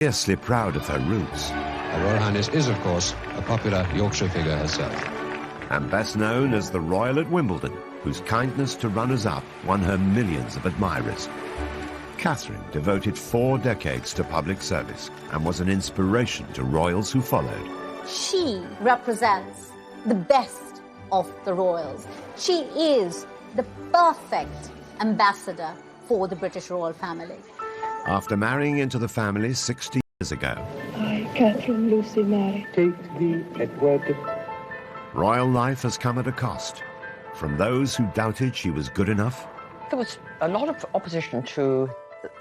fiercely proud of her roots. Her Royal Highness is, of course, a popular Yorkshire figure herself. And best known as the Royal at Wimbledon, whose kindness to runners-up won her millions of admirers. Catherine devoted 4 decades to public service and was an inspiration to royals who followed. She represents the best of the royals. She is the perfect ambassador for the British royal family. After marrying into the family 60 years ago, I, Catherine Lucy Mary, take thee, Edward. royal life has come at a cost. From those who doubted she was good enough, There was a lot of opposition to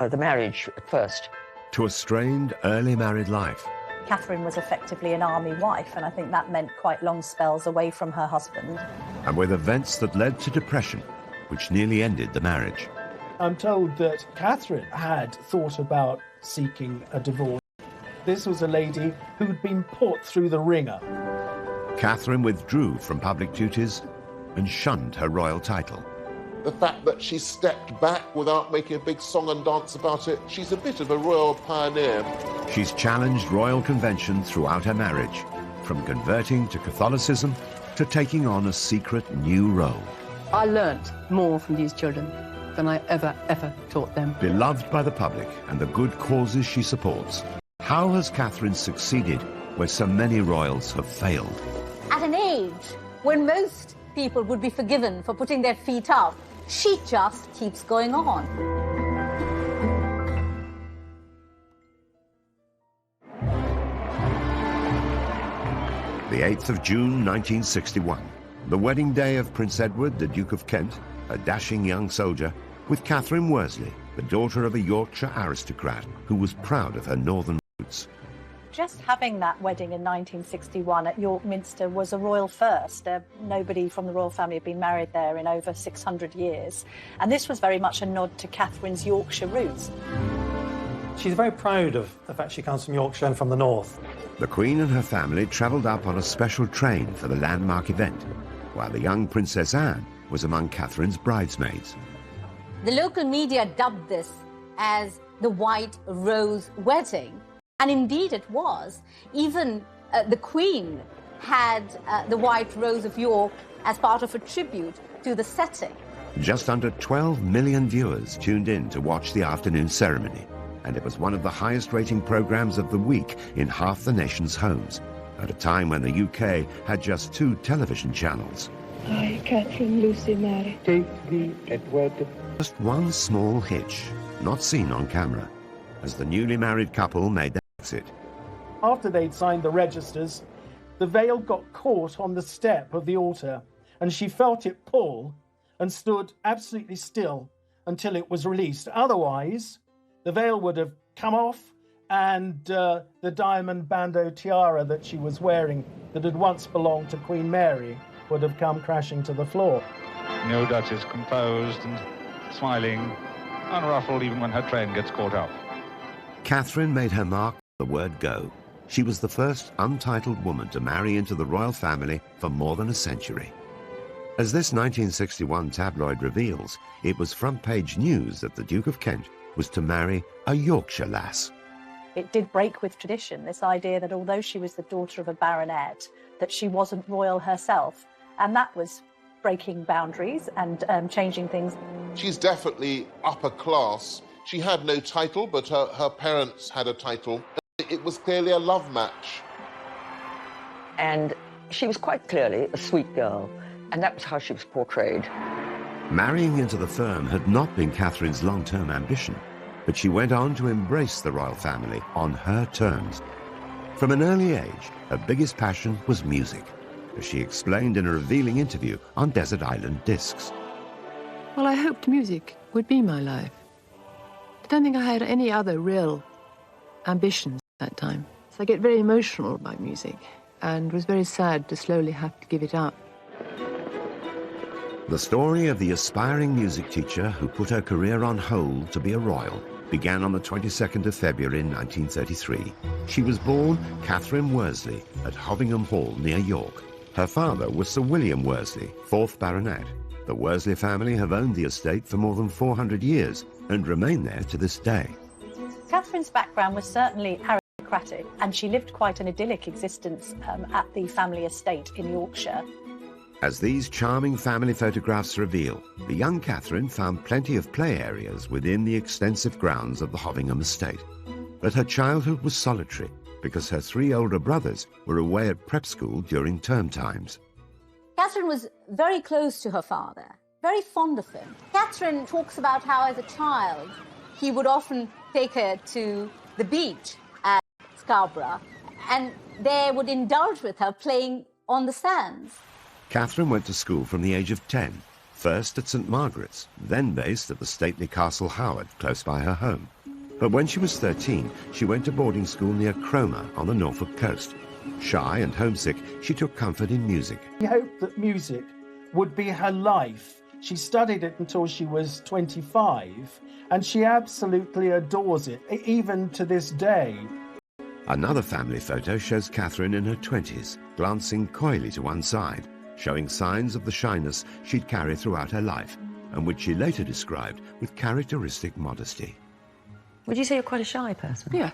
the marriage at first. to a strained early married life. Catherine was effectively an army wife, and I think that meant quite long spells away from her husband. And with events that led to depression, which nearly ended the marriage. I'm told that Catherine had thought about seeking a divorce. This was a lady who'd been put through the ringer. Catherine withdrew from public duties and shunned her royal title. The fact that she stepped back without making a big song and dance about it, she's a bit of a royal pioneer. She's challenged royal convention throughout her marriage, from converting to Catholicism to taking on a secret new role. I learnt more from these children than I ever taught them. Beloved by the public and the good causes she supports, how has Catherine succeeded where so many royals have failed? At an age when most people would be forgiven for putting their feet up, she just keeps going on. The 8th of June 1961, the wedding day of Prince Edward, the Duke of Kent, a dashing young soldier, with Catherine Worsley, the daughter of a Yorkshire aristocrat who was proud of her northern roots. Just having that wedding in 1961 at York Minster was a royal first. Nobody from the royal family had been married there in over 600 years. And this was very much a nod to Catherine's Yorkshire roots. She's very proud of the fact she comes from Yorkshire and from the north. The Queen and her family travelled up on a special train for the landmark event, while the young Princess Anne was among Catherine's bridesmaids. The local media dubbed this as the White Rose Wedding. And indeed it was. Even the Queen had the White Rose of York as part of a tribute to the setting. Just under 12 million viewers tuned in to watch the afternoon ceremony, and it was one of the highest rating programmes of the week in half the nation's homes, at a time when the UK had just 2 television channels. I, Catherine Lucy Mary, Take thee, Edward. Just one small hitch, not seen on camera, as the newly married couple made their exit. After they'd signed the registers, the veil got caught on the step of the altar, and she felt it pull and stood absolutely still until it was released. Otherwise, the veil would have come off, and the diamond bandeau tiara that she was wearing that had once belonged to Queen Mary would have come crashing to the floor. No Duchess, composed and smiling, unruffled even when her train gets caught up. Catherine made her mark on the word go. She was the first untitled woman to marry into the royal family for more than a century. As this 1961 tabloid reveals, it was front-page news that the Duke of Kent was to marry a Yorkshire lass. It did break with tradition, this idea that although she was the daughter of a baronet, that she wasn't royal herself. And that was breaking boundaries and changing things. She's definitely upper class. She had no title, but her parents had a title. It was clearly a love match. And she was quite clearly a sweet girl, and that was how she was portrayed. Marrying into the firm had not been Catherine's long-term ambition, but she went on to embrace the royal family on her terms. From an early age, her biggest passion was music, as she explained in a revealing interview on Desert Island Discs. Well, I hoped music would be my life. I don't think I had any other real ambitions at that time. So I get very emotional about music and was very sad to slowly have to give it up. The story of the aspiring music teacher who put her career on hold to be a royal began on the 22nd of February in 1933. She was born Catherine Worsley at Hovingham Hall near York. Her father was Sir William Worsley, 4th Baronet. The Worsley family have owned the estate for more than 400 years and remain there to this day. Catherine's background was certainly aristocratic, and she lived quite an idyllic existence at the family estate in Yorkshire. As these charming family photographs reveal, the young Catherine found plenty of play areas within the extensive grounds of the Hovingham estate. But her childhood was solitary because her 3 older brothers were away at prep school during term times. Catherine was very close to her father, very fond of him. Catherine talks about how, as a child, he would often take her to the beach at Scarborough, and they would indulge with her playing on the sands. Catherine went to school from the age of 10, first at St Margaret's, then based at the stately Castle Howard, close by her home. But when she was 13, she went to boarding school near Cromer on the Norfolk coast. Shy and homesick, she took comfort in music. She hoped that music would be her life. She studied it until she was 25, and she absolutely adores it, even to this day. Another family photo shows Catherine in her 20s, glancing coyly to one side, showing signs of the shyness she'd carried throughout her life, and which she later described with characteristic modesty. Would you say you're quite a shy person? Yeah.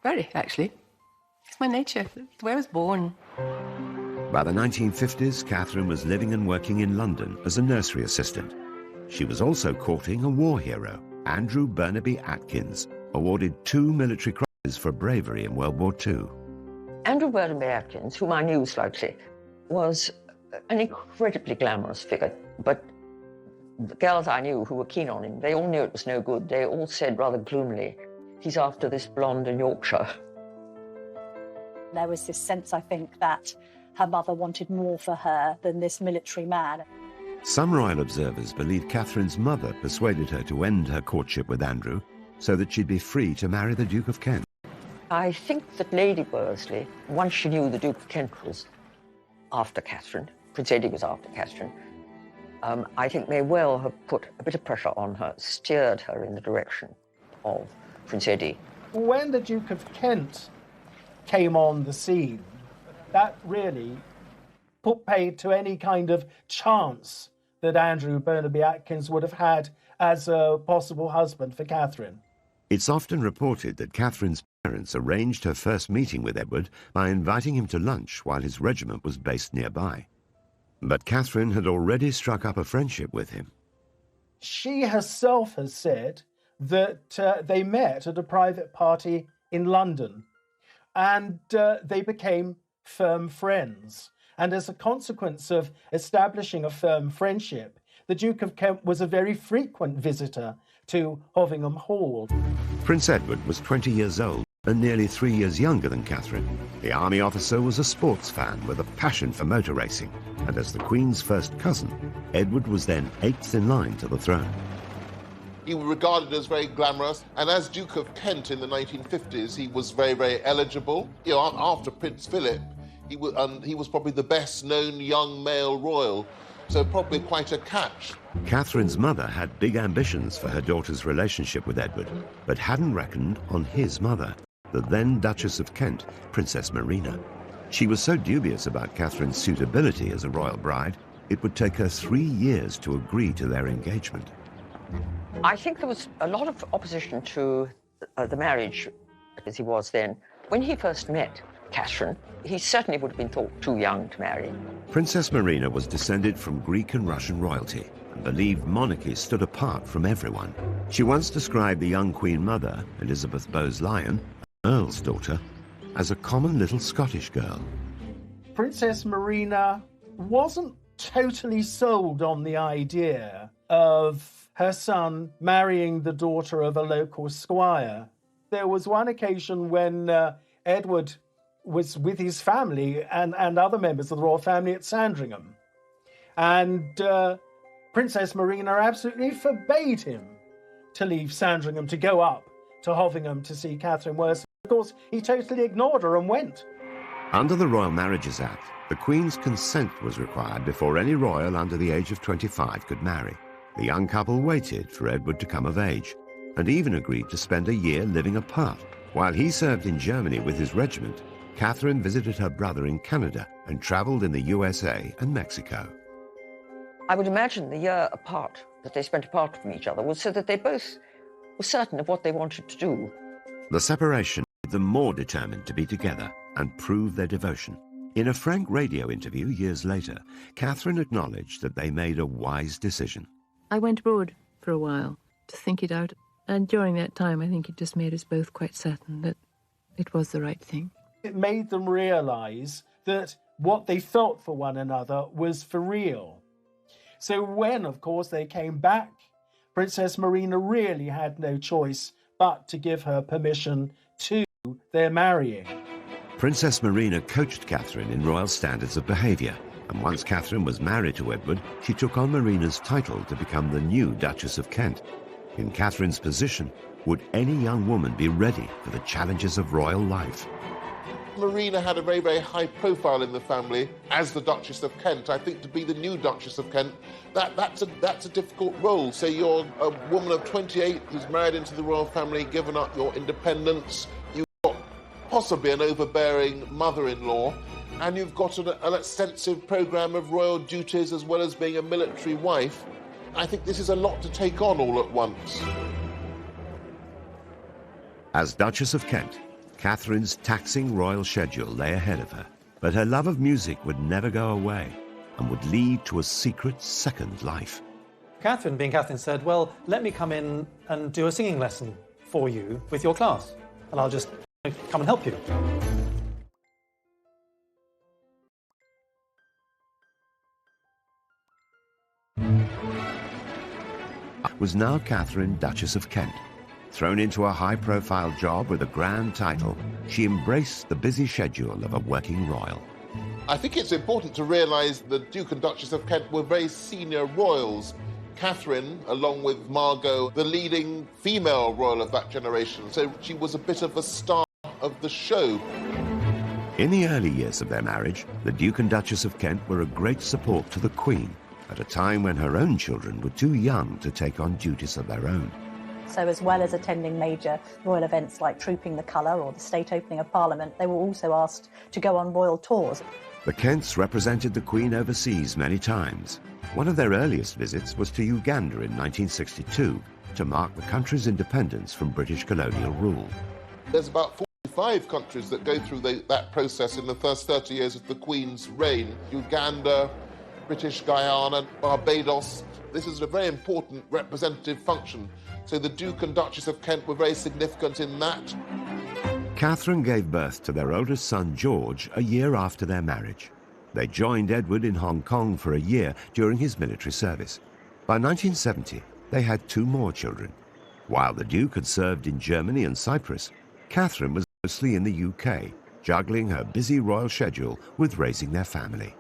Very, actually. It's my nature. It's the way I was born. By the 1950s, Catherine was living and working in London as a nursery assistant. She was also courting a war hero, Andrew Burnaby Atkins, awarded 2 military crosses for bravery in World War II. Andrew Burnaby Atkins, whom I knew slightly, was an incredibly glamorous figure, but the girls I knew who were keen on him, they all knew it was no good. They all said rather gloomily, he's after this blonde in Yorkshire. There was this sense, I think, that her mother wanted more for her than this military man. Some royal observers believe Catherine's mother persuaded her to end her courtship with Andrew so that she'd be free to marry the Duke of Kent. I think that Lady Worsley, once she knew the Duke of Kent was after Catherine, Prince Eddie was after Catherine, I think may well have put a bit of pressure on her, steered her in the direction of Prince Eddie. When the Duke of Kent came on the scene, that really put paid to any kind of chance that Andrew Burnaby Atkins would have had as a possible husband for Catherine. It's often reported that Catherine's parents arranged her first meeting with Edward by inviting him to lunch while his regiment was based nearby. But Catherine had already struck up a friendship with him. She herself has said that they met at a private party in London, and they became firm friends. And as a consequence of establishing a firm friendship, the Duke of Kent was a very frequent visitor to Hovingham Hall. Prince Edward was 20 years old and nearly 3 years younger than Catherine. The army officer was a sports fan with a passion for motor racing, and as the Queen's first cousin, Edward was then 8th in line to the throne. He was regarded as very glamorous, and as Duke of Kent in the 1950s, he was very, very eligible. You know, after Prince Philip, he was probably the best-known young male royal, so probably quite a catch. Catherine's mother had big ambitions for her daughter's relationship with Edward, but hadn't reckoned on his mother, the then Duchess of Kent, Princess Marina. She was so dubious about Catherine's suitability as a royal bride, it would take her 3 years to agree to their engagement. I think there was a lot of opposition to the marriage as he was then. When he first met Catherine, he certainly would have been thought too young to marry. Princess Marina was descended from Greek and Russian royalty and believed monarchy stood apart from everyone. She once described the young Queen Mother, Elizabeth Bowes-Lyon, Earl's daughter, as a common little Scottish girl. Princess Marina wasn't totally sold on the idea of her son marrying the daughter of a local squire. There was one occasion when Edward was with his family and other members of the royal family at Sandringham. And Princess Marina absolutely forbade him to leave Sandringham to go up to Hovingham to see Catherine Worsley. Of course, he totally ignored her and went. Under the Royal Marriages Act, the Queen's consent was required before any royal under the age of 25 could marry. The young couple waited for Edward to come of age and even agreed to spend a year living apart. While he served in Germany with his regiment, Catherine visited her brother in Canada and travelled in the USA and Mexico. I would imagine the year apart that they spent apart from each other was so that they both were certain of what they wanted to do. The separation made them more determined to be together and prove their devotion. In a frank radio interview years later, Catherine acknowledged that they made a wise decision. I went abroad for a while to think it out, and during that time I think it just made us both quite certain that it was the right thing. It made them realise that what they felt for one another was for real. So when, of course, they came back, Princess Marina really had no choice but to give her permission to their marrying. Princess Marina coached Catherine in royal standards of behaviour, and once Catherine was married to Edward, she took on Marina's title to become the new Duchess of Kent. In Catherine's position, would any young woman be ready for the challenges of royal life? Marina had a very, very high profile in the family as the Duchess of Kent. I think to be the new Duchess of Kent, that's a difficult role. So you're a woman of 28 who's married into the royal family, given up your independence. You've got possibly an overbearing mother-in-law, and you've got an extensive programme of royal duties as well as being a military wife. I think this is a lot to take on all at once. As Duchess of Kent, Catherine's taxing royal schedule lay ahead of her, but her love of music would never go away and would lead to a secret second life. Catherine, being Catherine, said, well, let me come in and do a singing lesson for you with your class, and I'll just come and help you. Was now Catherine, Duchess of Kent. Thrown into a high-profile job with a grand title, she embraced the busy schedule of a working royal. I think it's important to realise the Duke and Duchess of Kent were very senior royals. Catherine, along with Margot, the leading female royal of that generation, so she was a bit of a star of the show. In the early years of their marriage, the Duke and Duchess of Kent were a great support to the Queen, at a time when her own children were too young to take on duties of their own. So as well as attending major royal events like Trooping the Colour or the state opening of Parliament, they were also asked to go on royal tours. The Kents represented the Queen overseas many times. One of their earliest visits was to Uganda in 1962 to mark the country's independence from British colonial rule. There's about 45 countries that go through that process in the first 30 years of the Queen's reign. Uganda, British Guyana, Barbados. This is a very important representative function. So the Duke and Duchess of Kent were very significant in that. Catherine gave birth to their oldest son, George, a year after their marriage. They joined Edward in Hong Kong for a year during his military service. By 1970, they had 2 more children. While the Duke had served in Germany and Cyprus, Catherine was mostly in the UK, juggling her busy royal schedule with raising their family.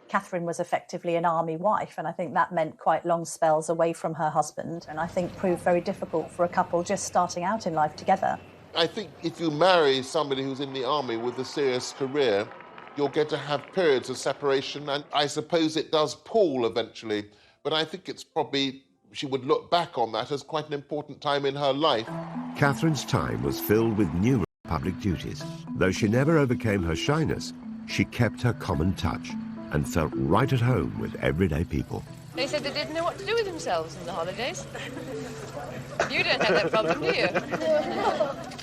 Catherine was effectively an army wife, and I think that meant quite long spells away from her husband, and I think proved very difficult for a couple just starting out in life together. I think if you marry somebody who's in the army with a serious career, you'll get to have periods of separation, and I suppose it does pall eventually, but I think it's probably, she would look back on that as quite an important time in her life. Catherine's time was filled with numerous public duties. Though she never overcame her shyness, she kept her common touch and felt right at home with everyday people. They said they didn't know what to do with themselves in the holidays. You don't have that problem, do you?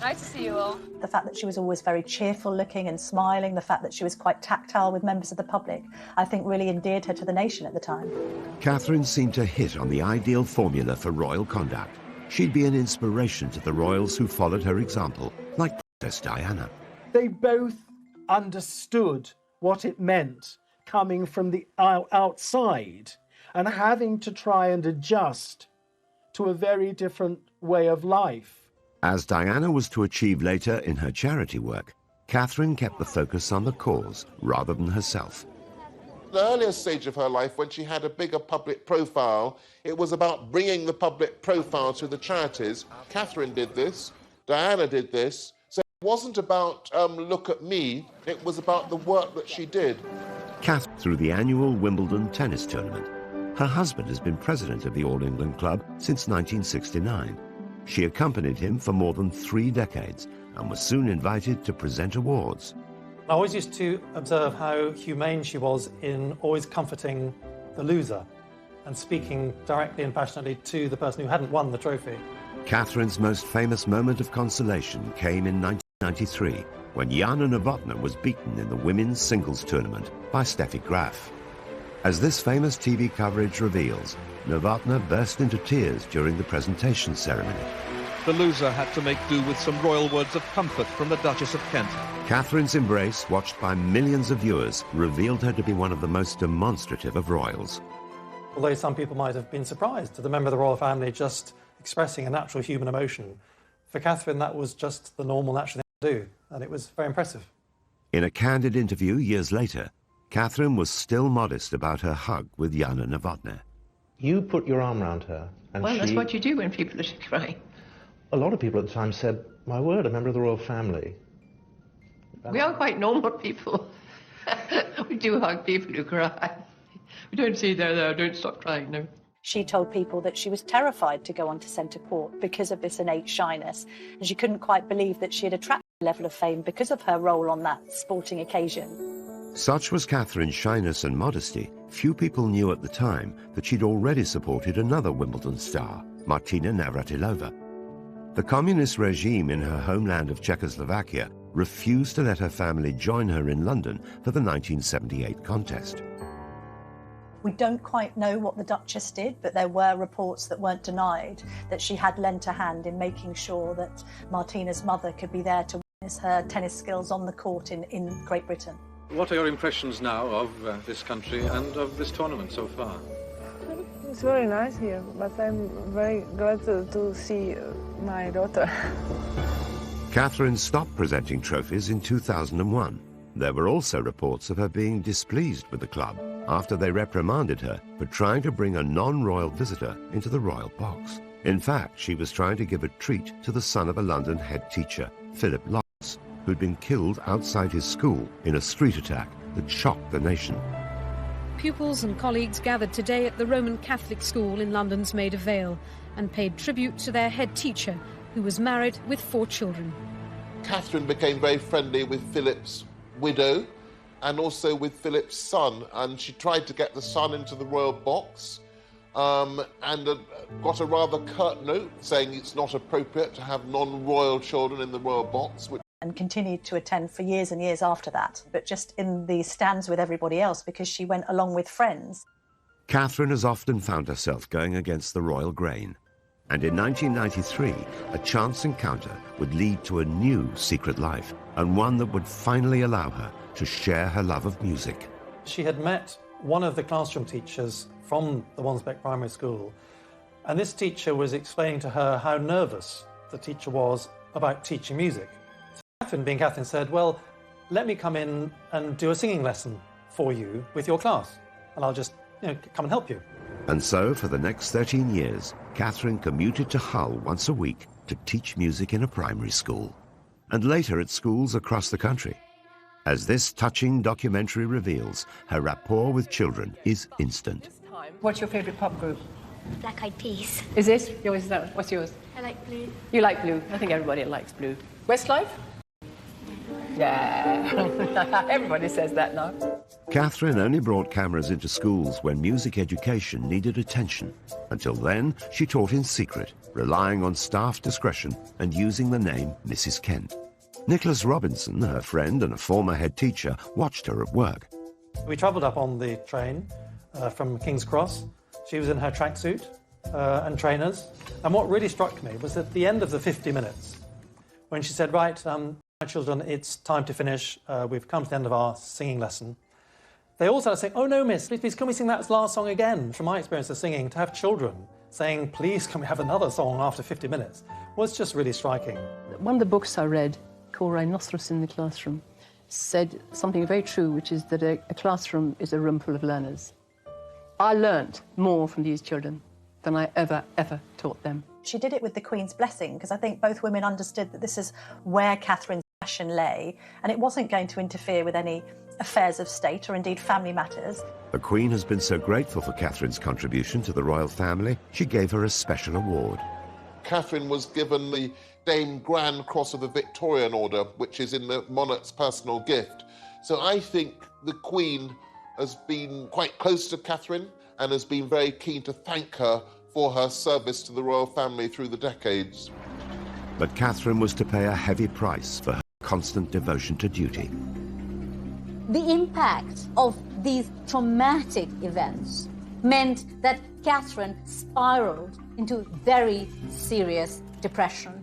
Nice to see you all. The fact that she was always very cheerful looking and smiling, the fact that she was quite tactile with members of the public, I think really endeared her to the nation at the time. Catherine seemed to hit on the ideal formula for royal conduct. She'd be an inspiration to the royals who followed her example, like Princess Diana. They both understood what it meant coming from the outside and having to try and adjust to a very different way of life. As Diana was to achieve later in her charity work, Catherine kept the focus on the cause rather than herself. The earlier stage of her life, when she had a bigger public profile, it was about bringing the public profile to the charities. Catherine did this, Diana did this, so it wasn't about look at me, it was about the work that she did. Catherine through the annual Wimbledon tennis tournament. Her husband has been president of the All England Club since 1969. She accompanied him for more than 3 decades and was soon invited to present awards. I always used to observe how humane she was in always comforting the loser and speaking directly and passionately to the person who hadn't won the trophy. Catherine's most famous moment of consolation came in 1993, when Jana Novotná was beaten in the women's singles tournament by Steffi Graf. As this famous TV coverage reveals, Novotná burst into tears during the presentation ceremony. The loser had to make do with some royal words of comfort from the Duchess of Kent. Catherine's embrace, watched by millions of viewers, revealed her to be one of the most demonstrative of royals. Although some people might have been surprised at the member of the royal family just expressing a natural human emotion, for Catherine that was just the normal, natural thing to do, and it was very impressive. In a candid interview years later, Catherine was still modest about her hug with Jana Novotná. You put your arm around her, and well, that's what you do when people are crying. A lot of people at the time said, my word, a member of the royal family. We are quite normal people. We do hug people who cry. We don't say, no, don't stop crying, no. She told people that she was terrified to go onto centre court because of this innate shyness, and she couldn't quite believe that she had attracted a level of fame because of her role on that sporting occasion. Such was Catherine's shyness and modesty, few people knew at the time that she'd already supported another Wimbledon star, Martina Navratilova. The communist regime in her homeland of Czechoslovakia refused to let her family join her in London for the 1978 contest. We don't quite know what the Duchess did, but there were reports that weren't denied that she had lent a hand in making sure that Martina's mother could be there to witness her tennis skills on the court in Great Britain. What are your impressions now of this country and of this tournament so far? It's very nice here, but I'm very glad to see my daughter. Catherine stopped presenting trophies in 2001. There were also reports of her being displeased with the club after they reprimanded her for trying to bring a non-royal visitor into the royal box. In fact, she was trying to give a treat to the son of a London head teacher, Phillips, who'd been killed outside his school in a street attack that shocked the nation. Pupils and colleagues gathered today at the Roman Catholic school in London's Maida Vale and paid tribute to their head teacher, who was married with 4 children. Catherine became very friendly with Philip's widow and also with Philip's son, and she tried to get the son into the royal box and got a rather curt note saying it's not appropriate to have non-royal children in the royal box. And continued to attend for years and years after that, but just in the stands with everybody else because she went along with friends. Catherine has often found herself going against the royal grain. And in 1993, a chance encounter would lead to a new secret life, and one that would finally allow her to share her love of music. She had met one of the classroom teachers from the Wansbeck Primary School, and this teacher was explaining to her how nervous the teacher was about teaching music. So Catherine, being Catherine, said, well, let me come in and do a singing lesson for you with your class, and I'll just come and help you. And so, for the next 13 years, Catherine commuted to Hull once a week to teach music in a primary school, and later at schools across the country. As this touching documentary reveals, her rapport with children is instant. What's your favourite pop group? Black Eyed Peas. Is it? What's yours? I like blue. You like blue? I think everybody likes blue. Westlife? Yeah. Everybody says that now. Catherine only brought cameras into schools when music education needed attention. Until then, she taught in secret, relying on staff discretion and using the name Mrs. Kent. Nicholas Robinson, her friend and a former head teacher, watched her at work. We travelled up on the train from King's Cross. She was in her tracksuit and trainers. And what really struck me was at the end of the 50 minutes, when she said, right, my children, it's time to finish. We've come to the end of our singing lesson. They all started saying, oh no, miss, please, can we sing that last song again? From my experience of singing, to have children saying, please, can we have another song after 50 minutes, was just really striking. One of the books I read, called Rhinoceros in the Classroom, said something very true, which is that a classroom is a room full of learners. I learnt more from these children than I ever taught them. She did it with the Queen's blessing, because I think both women understood that this is where Catherine's passion lay, and it wasn't going to interfere with any affairs of state or indeed family matters. The Queen has been so grateful for Catherine's contribution to the royal family, she gave her a special award. Catherine was given the Dame Grand Cross of the Victorian Order, which is in the monarch's personal gift. So I think the Queen has been quite close to Catherine and has been very keen to thank her for her service to the royal family through the decades. But Catherine was to pay a heavy price for her constant devotion to duty. The impact of these traumatic events meant that Catherine spiraled into very serious depression.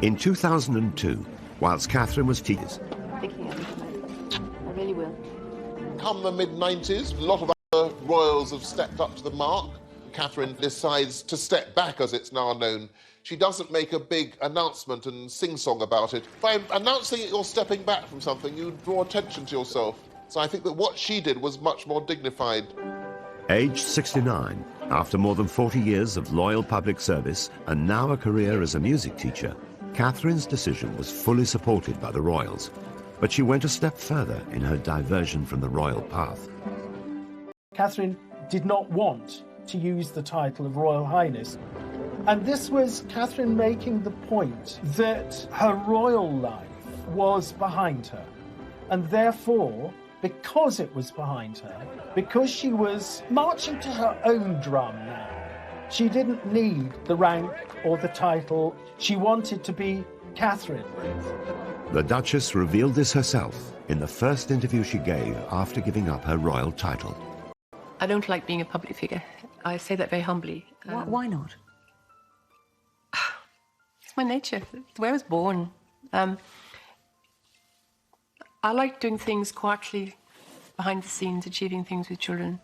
In 2002, whilst Catherine was teaching, I really will. Come the mid-90s, a lot of other royals have stepped up to the mark. Catherine decides to step back, as it's now known. She doesn't make a big announcement and sing-song about it. By announcing that you're stepping back from something, you draw attention to yourself. So I think that what she did was much more dignified. aged 69, after more than 40 years of loyal public service and now a career as a music teacher, Catherine's decision was fully supported by the royals. But she went a step further in her diversion from the royal path. Catherine did not want to use the title of Royal Highness. And this was Catherine making the point that her royal life was behind her. And therefore, because it was behind her, because she was marching to her own drum now, she didn't need the rank or the title. She wanted to be Catherine. The Duchess revealed this herself in the first interview she gave after giving up her royal title. I don't like being a public figure. I say that very humbly. Why not? It's my nature. It's the way I was born. I like doing things quietly, behind the scenes, achieving things with children.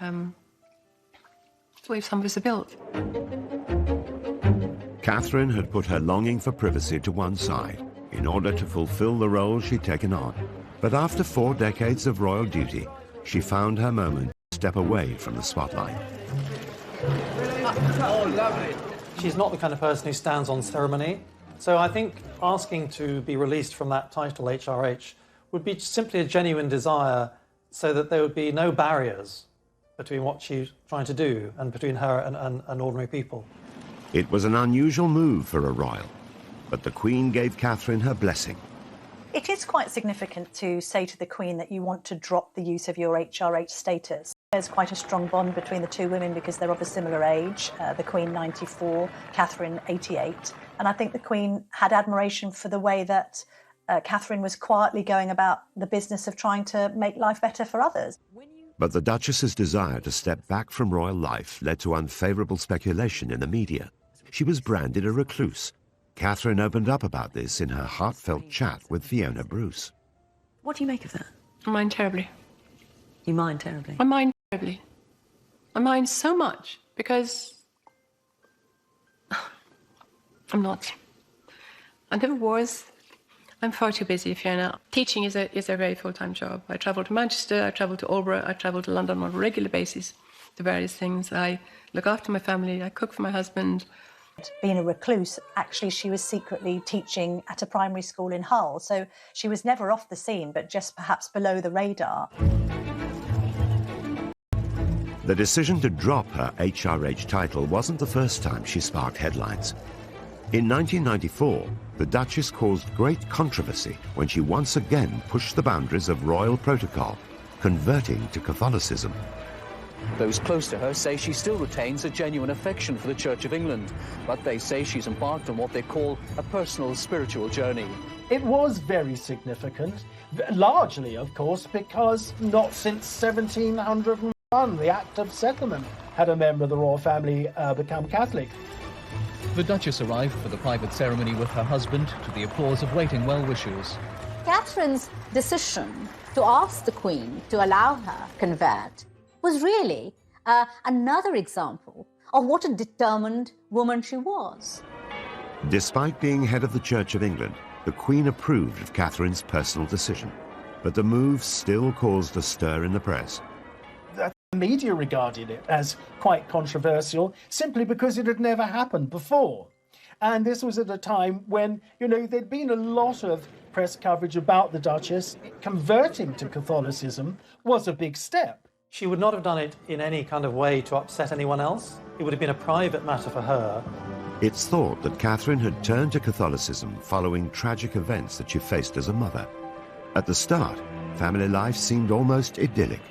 It's the way some of us are built. Catherine had put her longing for privacy to one side in order to fulfill the role she'd taken on. But after 4 decades of royal duty, she found her moment to step away from the spotlight. Oh, lovely. She's not the kind of person who stands on ceremony. So I think asking to be released from that title, HRH, would be simply a genuine desire so that there would be no barriers between what she's trying to do and between her and ordinary people. It was an unusual move for a royal, but the Queen gave Catherine her blessing. It is quite significant to say to the Queen that you want to drop the use of your HRH status. There's quite a strong bond between the two women because they're of a similar age, the Queen 94, Catherine 88. And I think the Queen had admiration for the way that Catherine was quietly going about the business of trying to make life better for others. But the Duchess's desire to step back from royal life led to unfavourable speculation in the media. She was branded a recluse. Catherine opened up about this in her heartfelt chat with Fiona Bruce. What do you make of that? I mind terribly. You mind terribly? I mind terribly. I mind so much because I'm not. I never was. I'm far too busy, Fiona. Teaching is a very full-time job. I travel to Manchester, I travel to Albury, I travel to London on a regular basis to various things. I look after my family, I cook for my husband. Being a recluse, actually she was secretly teaching at a primary school in Hull, so she was never off the scene, but just perhaps below the radar. The decision to drop her HRH title wasn't the first time she sparked headlines. In 1994, the Duchess caused great controversy when she once again pushed the boundaries of royal protocol, converting to Catholicism. Those close to her say she still retains a genuine affection for the Church of England, but they say she's embarked on what they call a personal spiritual journey. It was very significant, largely, of course, because not since 1701, the Act of Settlement, had a member of the royal family become Catholic. The Duchess arrived for the private ceremony with her husband to the applause of waiting well-wishers. Catherine's decision to ask the Queen to allow her convert was really another example of what a determined woman she was. Despite being head of the Church of England, the Queen approved of Catherine's personal decision, but the move still caused a stir in the press. The media regarded it as quite controversial simply because it had never happened before. And this was at a time when, there'd been a lot of press coverage about the Duchess. Converting to Catholicism was a big step. She would not have done it in any kind of way to upset anyone else. It would have been a private matter for her. It's thought that Catherine had turned to Catholicism following tragic events that she faced as a mother. At the start, family life seemed almost idyllic.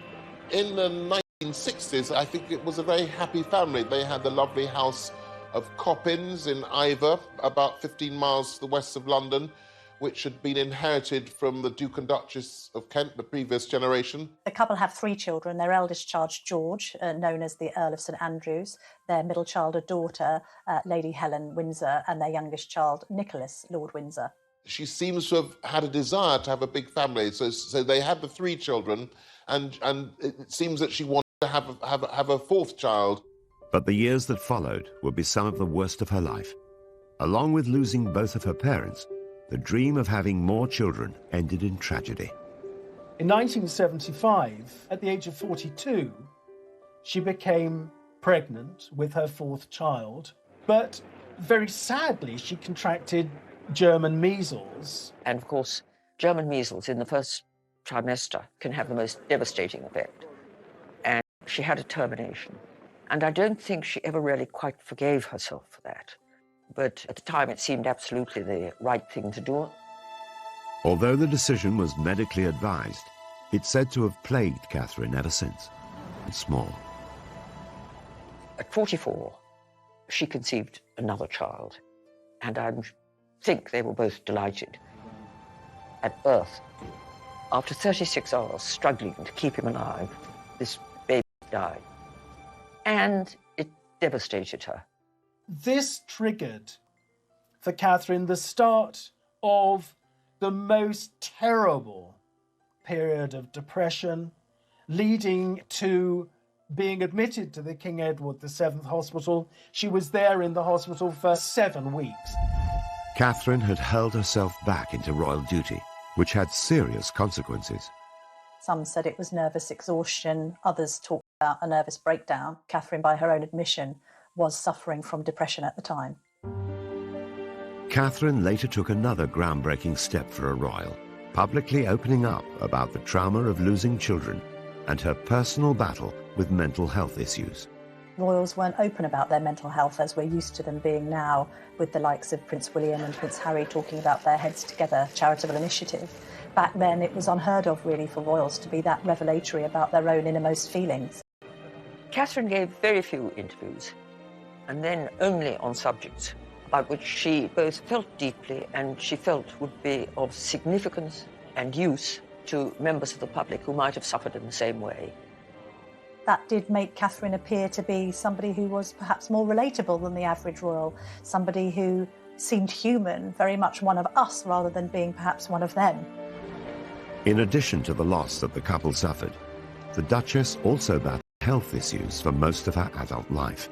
In the 1960s, I think it was a very happy family. They had the lovely house of Coppins in Ivor, about 15 miles to the west of London, which had been inherited from the Duke and Duchess of Kent, the previous generation. The couple have 3 children. Their eldest child, George, known as the Earl of St Andrews, their middle child, a daughter, Lady Helen Windsor, and their youngest child, Nicholas, Lord Windsor. She seems to have had a desire to have a big family, so they had the 3 children, and it seems that she wanted to have a 4th child. But the years that followed would be some of the worst of her life. Along with losing both of her parents, the dream of having more children ended in tragedy. In 1975, at the age of 42, she became pregnant with her 4th child, but very sadly she contracted German measles. And of course, German measles in the first trimester can have the most devastating effect. And she had a termination. And I don't think she ever really quite forgave herself for that. But at the time, it seemed absolutely the right thing to do. Although the decision was medically advised, it's said to have plagued Catherine ever since. And small. At 44, she conceived another child. And I think they were both delighted. At birth, after 36 hours struggling to keep him alive, this baby died. And it devastated her. This triggered for Catherine the start of the most terrible period of depression, leading to being admitted to the King Edward VII Hospital. She was there in the hospital for 7 weeks. Catherine had hurled herself back into royal duty, which had serious consequences. Some said it was nervous exhaustion. Others talked about a nervous breakdown. Catherine, by her own admission, was suffering from depression at the time. Catherine later took another groundbreaking step for a royal, publicly opening up about the trauma of losing children and her personal battle with mental health issues. Royals weren't open about their mental health as we're used to them being now, with the likes of Prince William and Prince Harry talking about their Heads Together charitable initiative. Back then, it was unheard of, really, for royals to be that revelatory about their own innermost feelings. Catherine gave very few interviews, and then only on subjects about which she both felt deeply and she felt would be of significance and use to members of the public who might have suffered in the same way. That did make Catherine appear to be somebody who was perhaps more relatable than the average royal, somebody who seemed human, very much one of us rather than being perhaps one of them. In addition to the loss that the couple suffered, the Duchess also battled health issues for most of her adult life.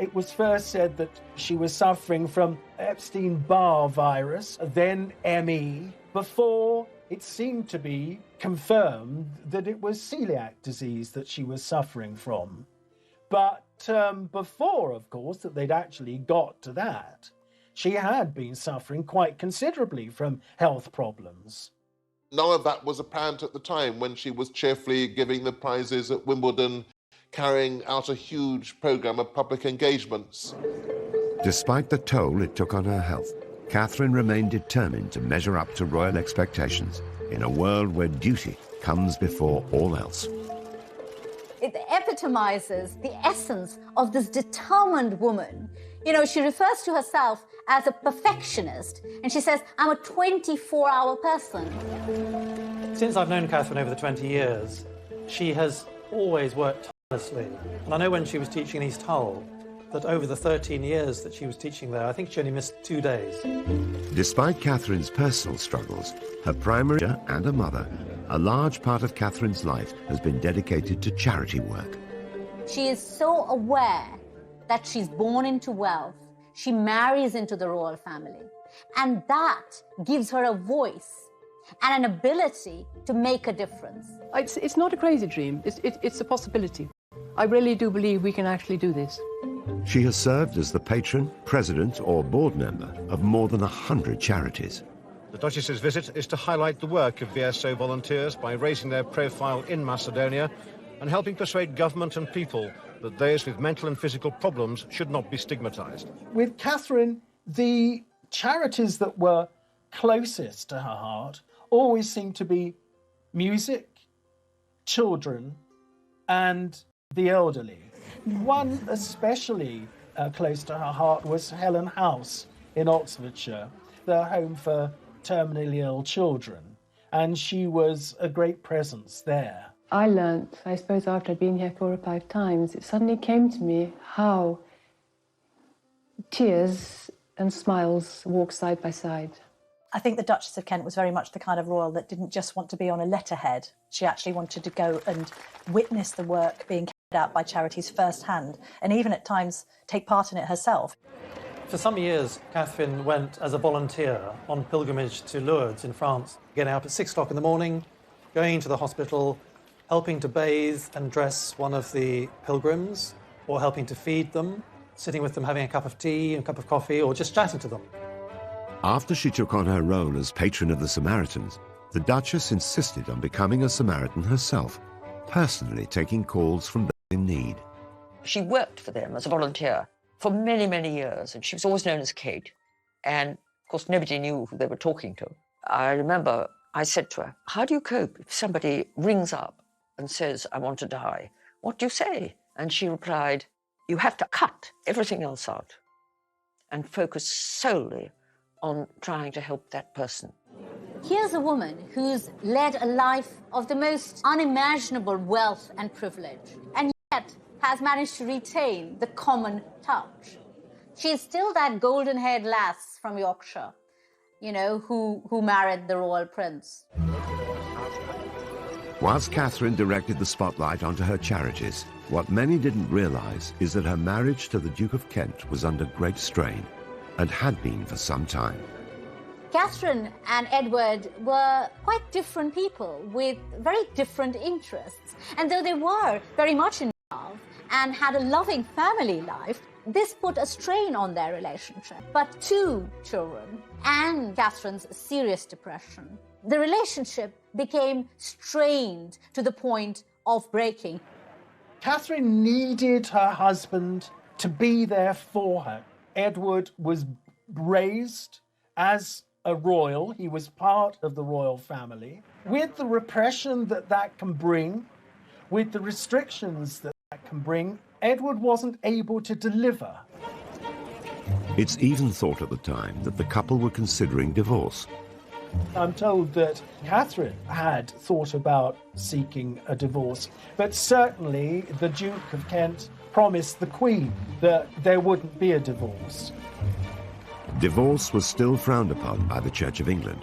It was first said that she was suffering from Epstein-Barr virus, then ME, before it seemed to be confirmed that it was celiac disease that she was suffering from. But before, of course, that they'd actually got to that, she had been suffering quite considerably from health problems. None of that was apparent at the time when she was cheerfully giving the prizes at Wimbledon, carrying out a huge programme of public engagements. Despite the toll it took on her health, Catherine remained determined to measure up to royal expectations in a world where duty comes before all else. It epitomizes the essence of this determined woman. You know, she refers to herself as a perfectionist, and she says, I'm a 24-hour person. Since I've known Catherine over the 20 years, she has always worked tirelessly. And I know when she was teaching in East Hull, that over the 13 years that she was teaching there, I think she only missed 2 days. Despite Catherine's personal struggles, her primary and her mother, a large part of Catherine's life has been dedicated to charity work. She is so aware that she's born into wealth. She marries into the royal family. And that gives her a voice and an ability to make a difference. It's not a crazy dream. It's a possibility. I really do believe we can actually do this. She has served as the patron, president or board member of more than 100 charities. The Duchess's visit is to highlight the work of VSO volunteers by raising their profile in Macedonia and helping persuade government and people that those with mental and physical problems should not be stigmatised. With Catherine, the charities that were closest to her heart always seemed to be music, children, and the elderly. One especially close to her heart was Helen House in Oxfordshire, the home for terminally ill children, and she was a great presence there. I learnt, I suppose after I'd been here 4 or 5 times, it suddenly came to me how tears and smiles walk side by side. I think the Duchess of Kent was very much the kind of royal that didn't just want to be on a letterhead. She actually wanted to go and witness the work being carried out by charities firsthand, and even at times take part in it herself. For some years, Catherine went as a volunteer on pilgrimage to Lourdes in France, getting up at 6 o'clock in the morning, going to the hospital, helping to bathe and dress one of the pilgrims, or helping to feed them, sitting with them having a cup of tea, a cup of coffee, or just chatting to them. After she took on her role as patron of the Samaritans, the Duchess insisted on becoming a Samaritan herself, personally taking calls from those in need. She worked for them as a volunteer for many, many years, and she was always known as Kate. And, of course, nobody knew who they were talking to. I remember I said to her, how do you cope if somebody rings up and says, I want to die? What do you say? And she replied, you have to cut everything else out and focus solely on trying to help that person. Here's a woman who's led a life of the most unimaginable wealth and privilege, and yet has managed to retain the common touch. She's still that golden-haired lass from Yorkshire, you know, who married the royal prince. Whilst Catherine directed the spotlight onto her charities, what many didn't realise is that her marriage to the Duke of Kent was under great strain, and had been for some time. Catherine and Edward were quite different people with very different interests. And though they were very much in love and had a loving family life, this put a strain on their relationship. But 2 children and Catherine's serious depression, the relationship became strained to the point of breaking. Catherine needed her husband to be there for her. Edward was raised as a royal. He was part of the royal family. With the repression that can bring, with the restrictions that can bring, Edward wasn't able to deliver. It's even thought at the time that the couple were considering divorce. I'm told that Catherine had thought about seeking a divorce, but certainly the Duke of Kent promised the Queen that there wouldn't be a divorce. Divorce was still frowned upon by the Church of England,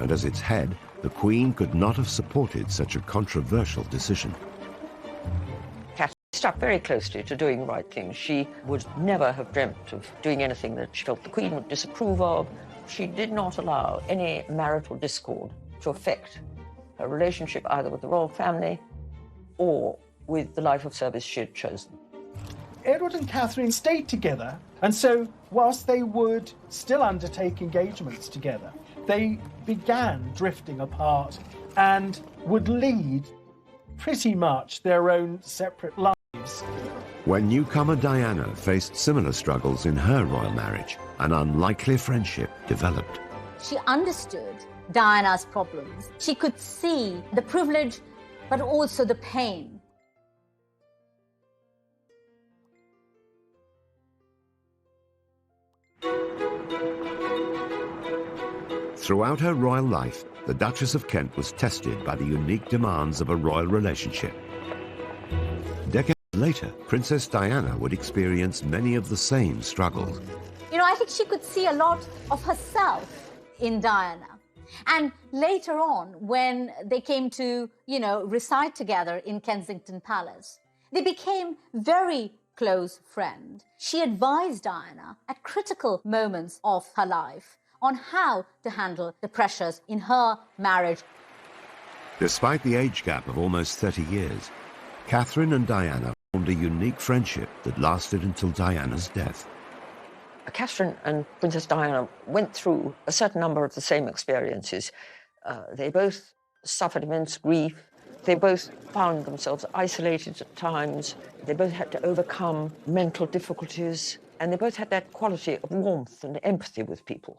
and as its head, the Queen could not have supported such a controversial decision. Catherine stuck very closely to doing the right thing. She would never have dreamt of doing anything that she felt the Queen would disapprove of. She did not allow any marital discord to affect her relationship either with the royal family or with the life of service she had chosen. Edward and Catherine stayed together, and so whilst they would still undertake engagements together, they began drifting apart and would lead pretty much their own separate lives. When newcomer Diana faced similar struggles in her royal marriage, an unlikely friendship developed. She understood Diana's problems. She could see the privilege, but also the pain. Throughout her royal life, the Duchess of Kent was tested by the unique demands of a royal relationship. Decades later, Princess Diana would experience many of the same struggles. You know, I think she could see a lot of herself in Diana. And later on, when they came to, reside together in Kensington Palace, they became very close friends. She advised Diana at critical moments of her life on how to handle the pressures in her marriage. Despite the age gap of almost 30 years, Catherine and Diana formed a unique friendship that lasted until Diana's death. Catherine and Princess Diana went through a certain number of the same experiences. They both suffered immense grief. They both found themselves isolated at times. They both had to overcome mental difficulties, and they both had that quality of warmth and empathy with people.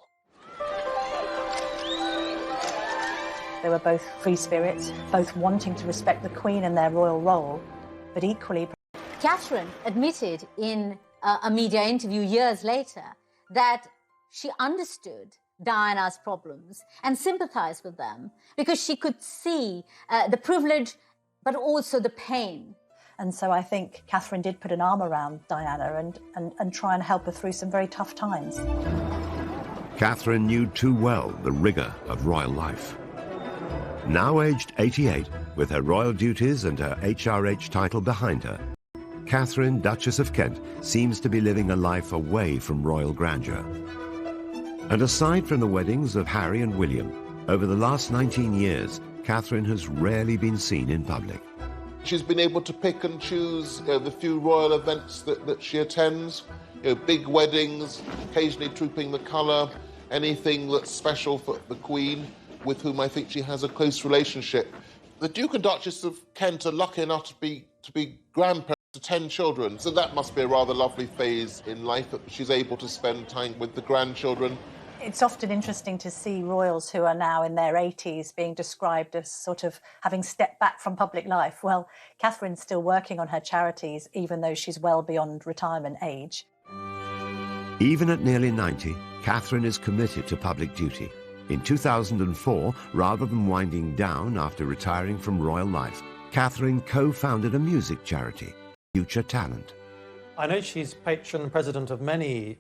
They were both free spirits, both wanting to respect the Queen and their royal role, but equally... Catherine admitted in a media interview years later that she understood Diana's problems and sympathized with them because she could see the privilege but also the pain. And so I think Catherine did put an arm around Diana and try and help her through some very tough times. Catherine knew too well the rigour of royal life. Now aged 88, with her royal duties and her HRH title behind her, Catherine, Duchess of Kent, seems to be living a life away from royal grandeur. And aside from the weddings of Harry and William, over the last 19 years, Catherine has rarely been seen in public. She's been able to pick and choose the few royal events that she attends, big weddings, occasionally trooping the colour, anything that's special for the Queen, with whom I think she has a close relationship. The Duke and Duchess of Kent are lucky enough to be grandparents to 10 children, so that must be a rather lovely phase in life, that she's able to spend time with the grandchildren. It's often interesting to see royals who are now in their 80s being described as sort of having stepped back from public life. Well, Catherine's still working on her charities, even though she's well beyond retirement age. Even at nearly 90, Catherine is committed to public duty. In 2004, rather than winding down after retiring from royal life, Catherine co-founded a music charity, Future Talent. I know she's patron and president of many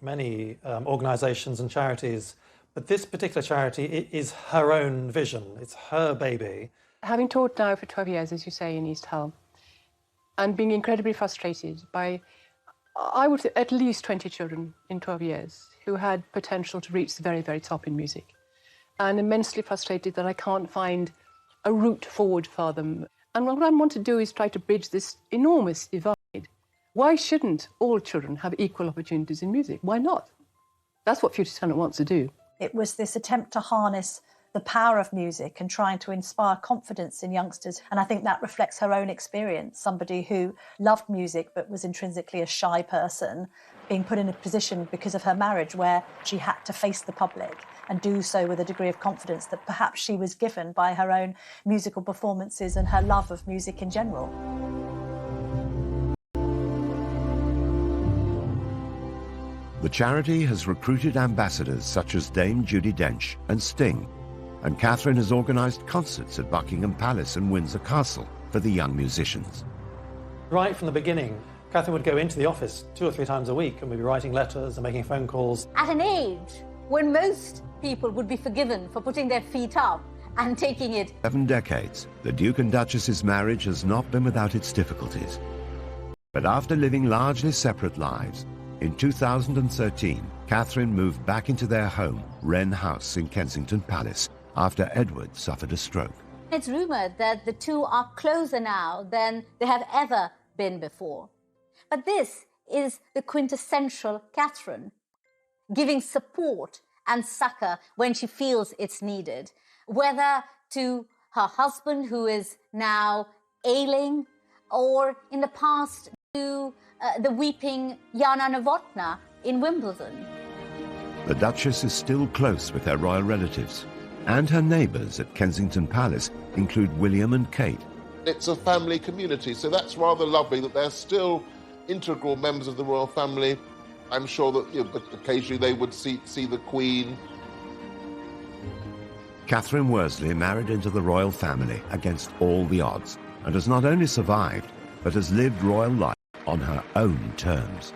organisations and charities, but this particular charity is her own vision. It's her baby. Having taught now for 12 years, as you say, in East Hull, and being incredibly frustrated by, I would say, at least 20 children in 12 years who had potential to reach the very, very top in music, and immensely frustrated that I can't find a route forward for them. And what I want to do is try to bridge this enormous divide. Why shouldn't all children have equal opportunities in music? Why not? That's what Future Talent wants to do. It was this attempt to harness the power of music and trying to inspire confidence in youngsters. And I think that reflects her own experience, somebody who loved music but was intrinsically a shy person, being put in a position because of her marriage where she had to face the public and do so with a degree of confidence that perhaps she was given by her own musical performances and her love of music in general. The charity has recruited ambassadors such as Dame Judi Dench and Sting, and Catherine has organised concerts at Buckingham Palace and Windsor Castle for the young musicians. Right from the beginning, Catherine would go into the office 2 or 3 times a week and we'd be writing letters and making phone calls. At an age when most people would be forgiven for putting their feet up and taking it. 7 decades, the Duke and Duchess's marriage has not been without its difficulties. But after living largely separate lives, in 2013, Catherine moved back into their home, Wren House in Kensington Palace, after Edward suffered a stroke. It's rumoured that the two are closer now than they have ever been before. But this is the quintessential Catherine, giving support and succour when she feels it's needed, whether to her husband, who is now ailing, or in the past to the weeping Jana Novotná in Wimbledon. The Duchess is still close with her royal relatives, and her neighbours at Kensington Palace include William and Kate. It's a family community, so that's rather lovely that they're still integral members of the royal family. I'm sure that occasionally they would see the Queen. Catherine Worsley married into the royal family against all the odds, and has not only survived, but has lived royal life on her own terms.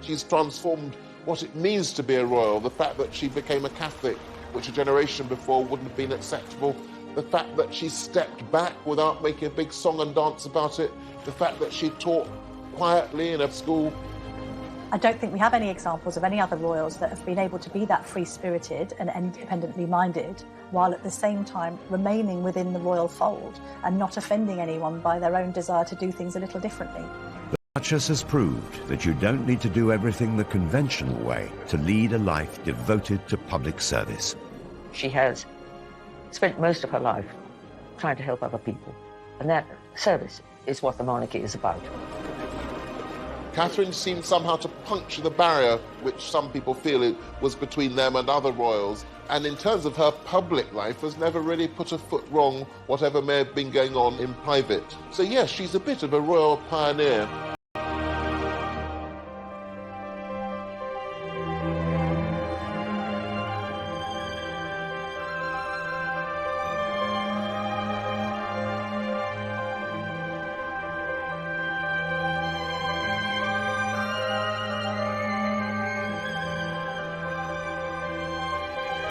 She's transformed what it means to be a royal, the fact that she became a Catholic, which a generation before wouldn't have been acceptable, the fact that she stepped back without making a big song and dance about it, the fact that she taught quietly in a school. I don't think we have any examples of any other royals that have been able to be that free-spirited and independently minded, while at the same time remaining within the royal fold and not offending anyone by their own desire to do things a little differently. The Duchess has proved that you don't need to do everything the conventional way to lead a life devoted to public service. She has spent most of her life trying to help other people. And that service is what the monarchy is about. Catherine seemed somehow to puncture the barrier which some people feel it was between them and other royals, and in terms of her public life has never really put a foot wrong, whatever may have been going on in private. So yes, she's a bit of a royal pioneer.